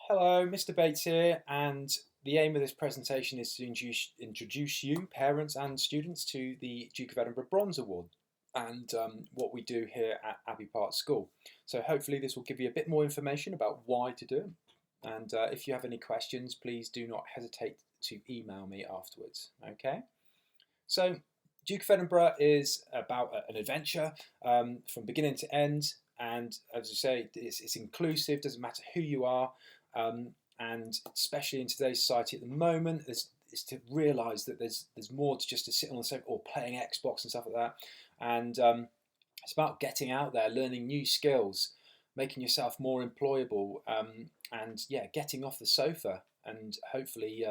Hello, Mr. Bates here, and the aim of this presentation is to introduce you, parents and students, to the Duke of Edinburgh Bronze Award and what we do here at Abbey Park School. So hopefully this will give you a bit more information about why to do them. And if you have any questions, please do not hesitate to email me afterwards. Okay? So Duke of Edinburgh is about an adventure from beginning to end. And as I say, it's inclusive, doesn't matter who you are. And especially in today's society at the moment, is to realise that there's more to just to sit on the sofa or playing Xbox and stuff like that. And it's about getting out there, learning new skills, making yourself more employable, and yeah, getting off the sofa and hopefully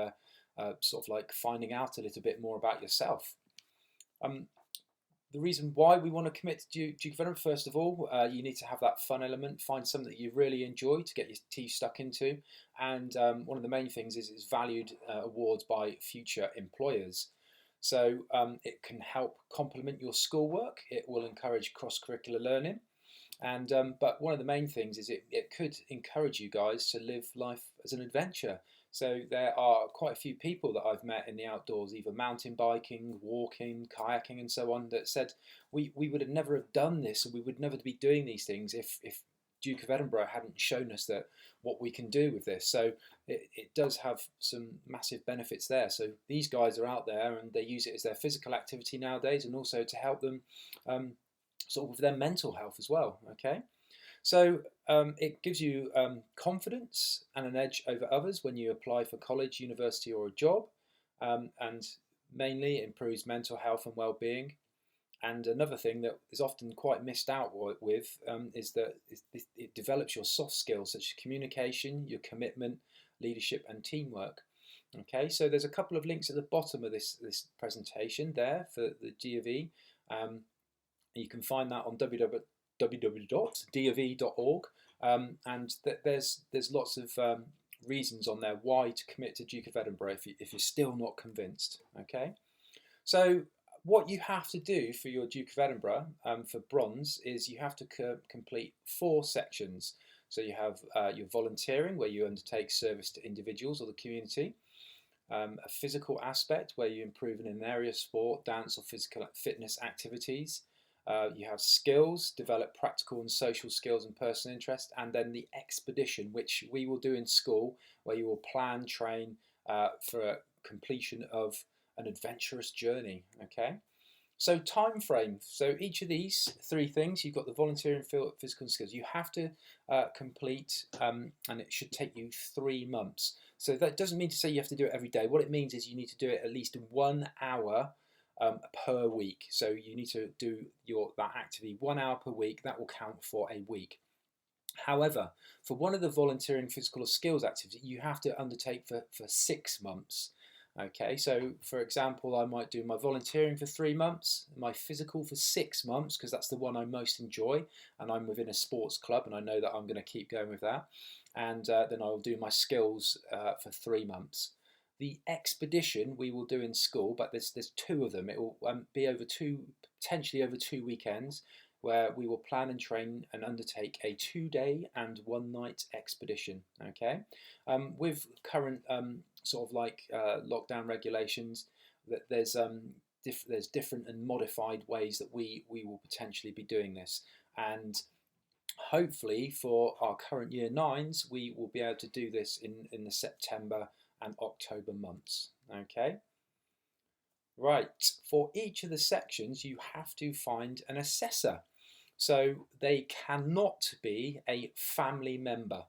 sort of like finding out a little bit more about yourself. Um, the reason why we want to commit to Duke of Edinburgh, first of all, you need to have that fun element, find something that you really enjoy to get your teeth stuck into. And one of the main things is valued awards by future employers. So it can help complement your schoolwork. It will encourage cross-curricular learning. And but one of the main things is it could encourage you guys to live life as an adventure. So there are quite a few people that I've met in the outdoors, either mountain biking, walking, kayaking, and so on, that said we would have never have done this, and we would never be doing these things if Duke of Edinburgh hadn't shown us that what we can do with this. So it does have some massive benefits there. So these guys are out there and they use it as their physical activity nowadays, and also to help them sort of with their mental health as well. Okay. So it gives you confidence and an edge over others when you apply for college, university, or a job, and mainly it improves mental health and well-being. And another thing that is often quite missed out with is that it develops your soft skills such as communication, your commitment, leadership, and teamwork. Okay, so there's a couple of links at the bottom of this presentation there for the G of E. You can find that on www.dofe.org, and there's lots of reasons on there why to commit to Duke of Edinburgh if you're still not convinced. Okay, so what you have to do for your Duke of Edinburgh for bronze is you have to complete 4 sections. So you have your volunteering, where you undertake service to individuals or the community. A physical aspect, where you improve in an area of sport, dance, or physical fitness activities. You have skills, develop practical and social skills and personal interest, and then the expedition, which we will do in school, where you will plan, train for a completion of an adventurous journey. Okay, so time frame. So each of these 3 things, you've got the volunteering, physical skills. You have to complete, and it should take you 3 months. So that doesn't mean to say you have to do it every day. What it means is you need to do it at least 1 hour per week. So you need to do that activity 1 hour per week. That will count for a week. However, for one of the volunteering physical or skills activities, you have to undertake for 6 months. Okay, so for example, I might do my volunteering for 3 months, my physical for 6 months, because that's the one I most enjoy, and I'm within a sports club, and I know that I'm going to keep going with that. And then I'll do my skills for 3 months. The expedition we will do in school, but there's 2 of them. It will be potentially over 2 weekends, where we will plan and train and undertake a 2-day and 1-night expedition. Okay, with current sort of like lockdown regulations, that there's different and modified ways that we will potentially be doing this, and hopefully for our current year 9s we will be able to do this in the September and October months. Okay, right, for each of the sections you have to find an assessor. So they cannot be a family member.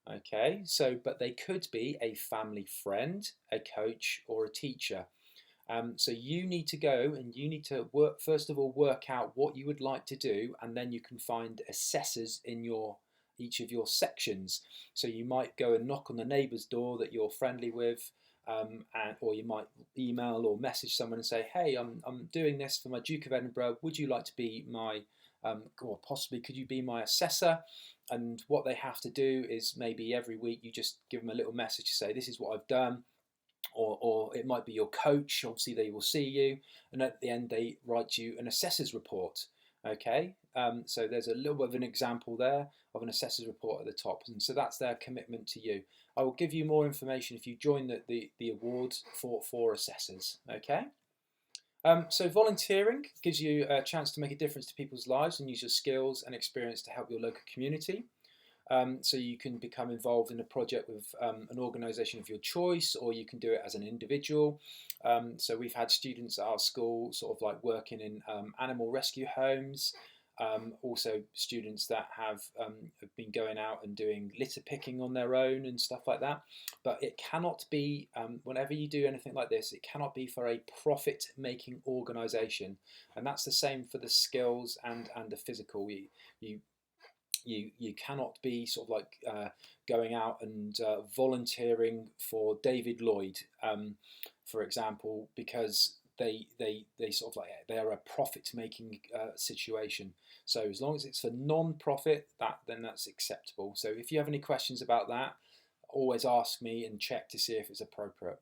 Okay, so but they could be a family friend, a coach, or a teacher. So you need to go and you need to first of all work out what you would like to do, and then you can find assessors in each of your sections. So you might go and knock on the neighbour's door that you're friendly with, or you might email or message someone and say, hey, I'm doing this for my Duke of Edinburgh, would you like to be my or possibly could you be my assessor? And what they have to do is maybe every week you just give them a little message to say, this is what I've done. Or it might be your coach, obviously they will see you, and at the end they write you an assessor's report. Okay, so there's a little bit of an example there of an assessor's report at the top, and so that's their commitment to you. I will give you more information if you join the award for assessors. Okay. So volunteering gives you a chance to make a difference to people's lives and use your skills and experience to help your local community. So you can become involved in a project with an organisation of your choice, or you can do it as an individual. So we've had students at our school sort of like working in animal rescue homes. Also students that have been going out and doing litter picking on their own and stuff like that. But it cannot be, whenever you do anything like this, it cannot be for a profit-making organisation. And that's the same for the skills and the physical. You cannot be sort of like going out and volunteering for David Lloyd, for example, because they sort of like they are a profit making situation. So as long as it's for non-profit, then that's acceptable. So if you have any questions about that, always ask me and check to see if it's appropriate.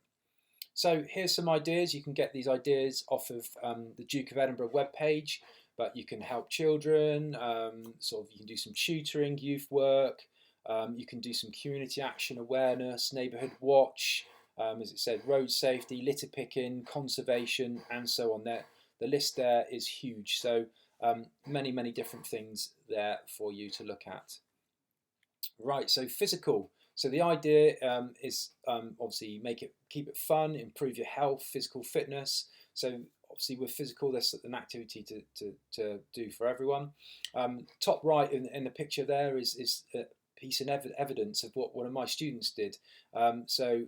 So here's some ideas. You can get these ideas off of the Duke of Edinburgh webpage, but you can help children, sort of you can do some tutoring, youth work, you can do some community action awareness, neighbourhood watch, as it said, road safety, litter picking, conservation, and so on. There, the list there is huge. So many different things there for you to look at. Right, so physical. So the idea is obviously keep it fun, improve your health, physical fitness. So obviously with physical, there's an activity to do for everyone. Top right in the picture there is a piece of evidence of what one of my students did. So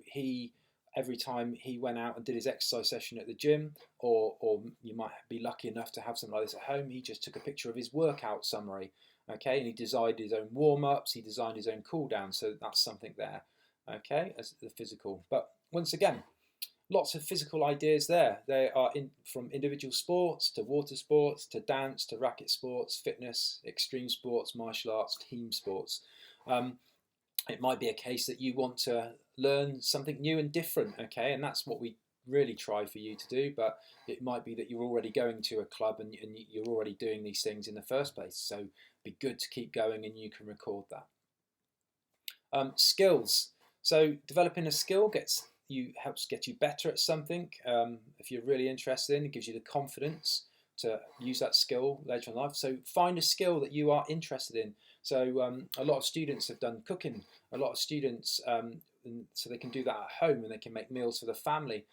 every time he went out and did his exercise session at the gym, or you might be lucky enough to have something like this at home, he just took a picture of his workout summary. Okay, and he designed his own warm-ups, he designed his own cool-down, so that's something there, okay, as the physical. But once again, lots of physical ideas there. They are from individual sports to water sports to dance to racket sports, fitness, extreme sports, martial arts, team sports. It might be a case that you want to learn something new and different, okay, and that's what we really try for you to do, but it might be that you're already going to a club and you're already doing these things in the first place, so be good to keep going and you can record that. Skills. So developing a skill helps get you better at something. If you're really interested in it, gives you the confidence to use that skill later in life. So find a skill that you are interested in. So a lot of students have done cooking. A lot of students, so they can do that at home and they can make meals for the family.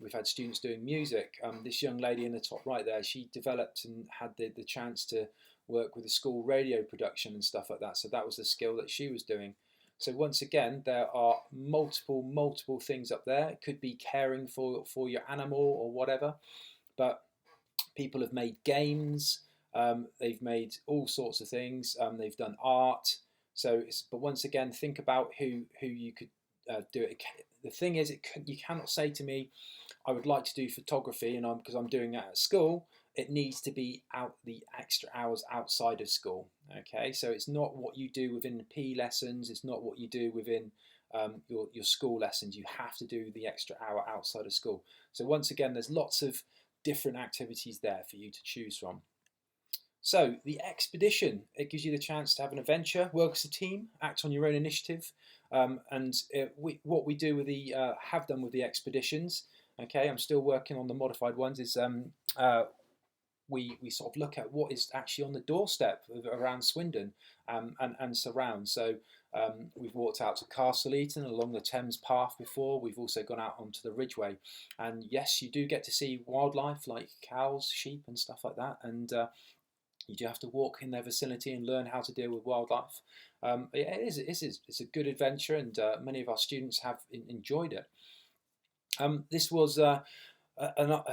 We've had students doing music. This young lady in the top right there, she developed and had the chance to work with a school radio production and stuff like that. So that was the skill that she was doing. So once again, there are multiple things up there. It could be caring for your animal or whatever, but people have made games. They've made all sorts of things. They've done art. So, but once again, think about who you could do it. The thing is, you cannot say to me, I would like to do photography, and because I'm doing it at school, it needs to be out the extra hours outside of school. Okay, so it's not what you do within the PE lessons. It's not what you do within your school lessons. You have to do the extra hour outside of school. So once again, there's lots of different activities there for you to choose from. So the expedition, it gives you the chance to have an adventure, work as a team, act on your own initiative, what we do with have done with the expeditions. Okay, I'm still working on the modified ones. Is we sort of look at what is actually on the doorstep around Swindon and surround. So we've walked out to Castle Eaton along the Thames Path before. We've also gone out onto the Ridgeway, and yes, you do get to see wildlife like cows, sheep, and stuff like that. And you do have to walk in their vicinity and learn how to deal with wildlife. It's a good adventure, and many of our students have enjoyed it. This was a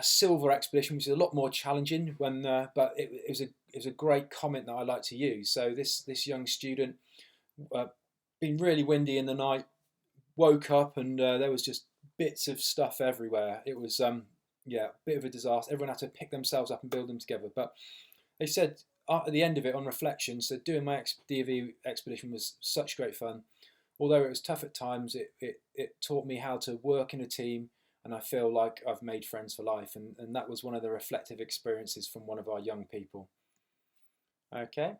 silver expedition, which is a lot more challenging. But it was a great comment that I like to use. So this young student, been really windy in the night, woke up and there was just bits of stuff everywhere. It was a bit of a disaster. Everyone had to pick themselves up and build them together. But they said at the end of it, on reflection, so doing my DV expedition was such great fun. Although it was tough at times, it taught me how to work in a team, and I feel like I've made friends for life. And that was one of the reflective experiences from one of our young people. Okay,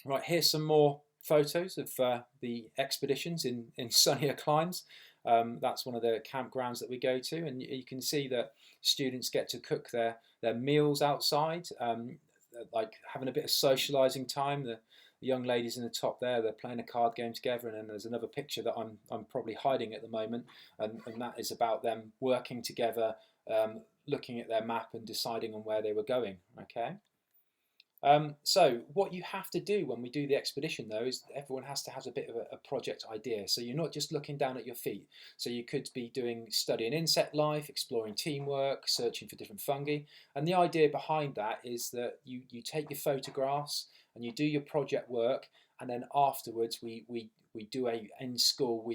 right, here's some more photos of the expeditions in sunnier climes. That's one of the campgrounds that we go to, and you can see that students get to cook their meals outside, like having a bit of socialising time. The young ladies in the top there, they're playing a card game together, and then there's another picture that I'm probably hiding at the moment, and that is about them working together, looking at their map and deciding on where they were going. Okay. So what you have to do when we do the expedition, though, is everyone has to have a bit of a project idea. So you're not just looking down at your feet. So you could be doing studying insect life, exploring teamwork, searching for different fungi. And the idea behind that is that you take your photographs and you do your project work, and then afterwards we do in school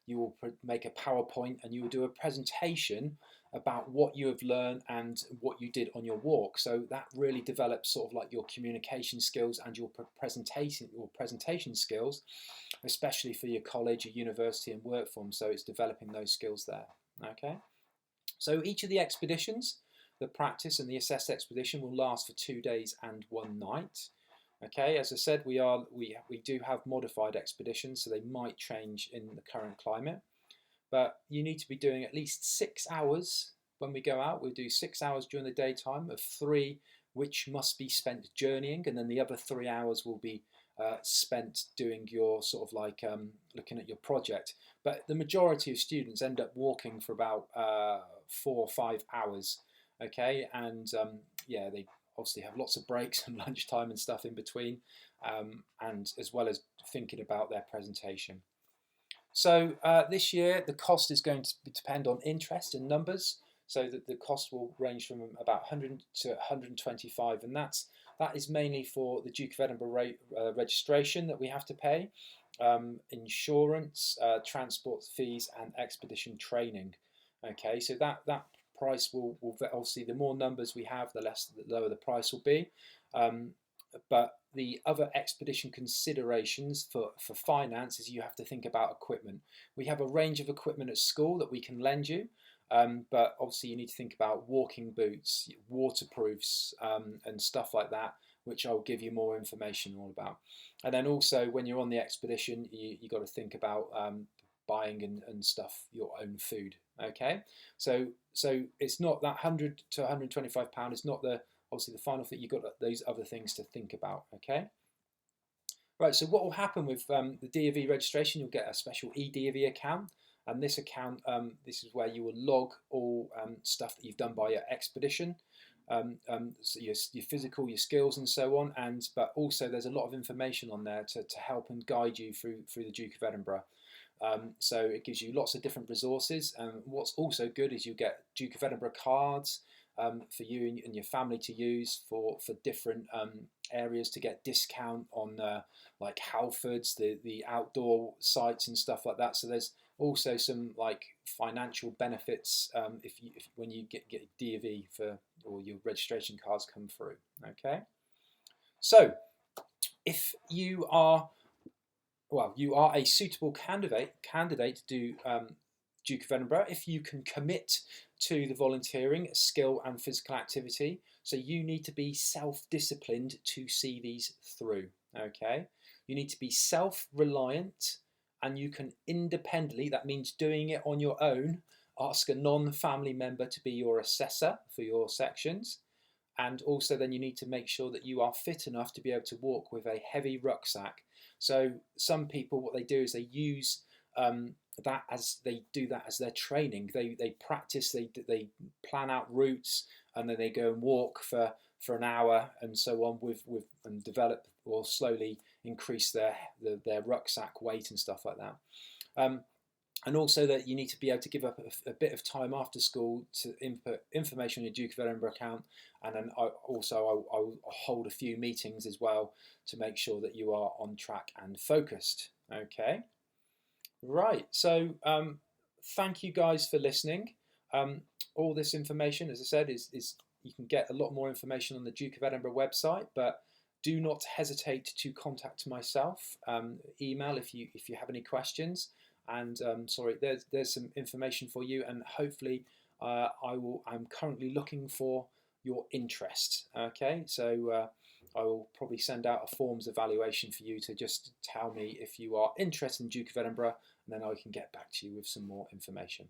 you will make a PowerPoint and you will do a presentation about what you have learned and what you did on your walk. So that really develops sort of like your communication skills and your presentation skills, especially for your college, your university and work form. So it's developing those skills there. Okay. So each of the expeditions, the practice and the assessed expedition, will last for 2 days and 1 night. Okay, as I said, we do have modified expeditions, so they might change in the current climate. But you need to be doing at least 6 hours when we go out. We'll do 6 hours during the daytime, of 3 which must be spent journeying, and then the other 3 hours will be spent doing your sort of like looking at your project. But the majority of students end up walking for about 4 or 5 hours. Okay, and yeah, they obviously have lots of breaks and lunchtime and stuff in between, and as well as thinking about their presentation. So this year the cost is going to depend on interest and numbers. So that the cost will range from about 100 to 125, and that is mainly for the Duke of Edinburgh registration that we have to pay, insurance, transport fees, and expedition training. Okay, so that price will obviously, the more numbers we have, the lower the price will be. But the other expedition considerations for finance is you have to think about equipment. We have a range of equipment at school that we can lend you, but obviously you need to think about walking boots, waterproofs, and stuff like that, which I'll give you more information all about. And then also when you're on the expedition, you got to think about buying and stuff, your own food. Okay, so it's not that £100 to £125. It's not obviously the final thing. You've got those other things to think about. Okay. Right. So what will happen with the D&V registration? You'll get a special eD&V account, and this account, this is where you will log all stuff that you've done by your expedition, so your physical, your skills, and so on. But also there's a lot of information on there to help and guide you through the Duke of Edinburgh. So it gives you lots of different resources. And what's also good is you get Duke of Edinburgh cards for you and your family to use for different areas, to get discount on like Halfords, the outdoor sites and stuff like that. So there's also some like financial benefits when you get D&V or your registration cards come through. Okay, so if you are a suitable candidate to do Duke of Edinburgh, if you can commit to the volunteering, skill and physical activity. So you need to be self-disciplined to see these through. Okay, you need to be self-reliant, and you can independently, that means doing it on your own, ask a non-family member to be your assessor for your sections. And also then you need to make sure that you are fit enough to be able to walk with a heavy rucksack. So some people, what they do is they use that as their training. They practice, they plan out routes, and then they go and walk for an hour and so on and develop or slowly increase their rucksack weight and stuff like that. And also that you need to be able to give up a bit of time after school to input information on your Duke of Edinburgh account. And then I'll hold a few meetings as well to make sure that you are on track and focused. Okay. Right. So thank you guys for listening. All this information, as I said, is you can get a lot more information on the Duke of Edinburgh website, but do not hesitate to contact myself. Email if you have any questions. And sorry, there's some information for you, and hopefully I'm currently looking for your interest. Okay, so I will probably send out a forms evaluation for you to just tell me if you are interested in Duke of Edinburgh, and then I can get back to you with some more information.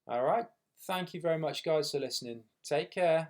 All right. Thank you very much, guys, for listening. Take care.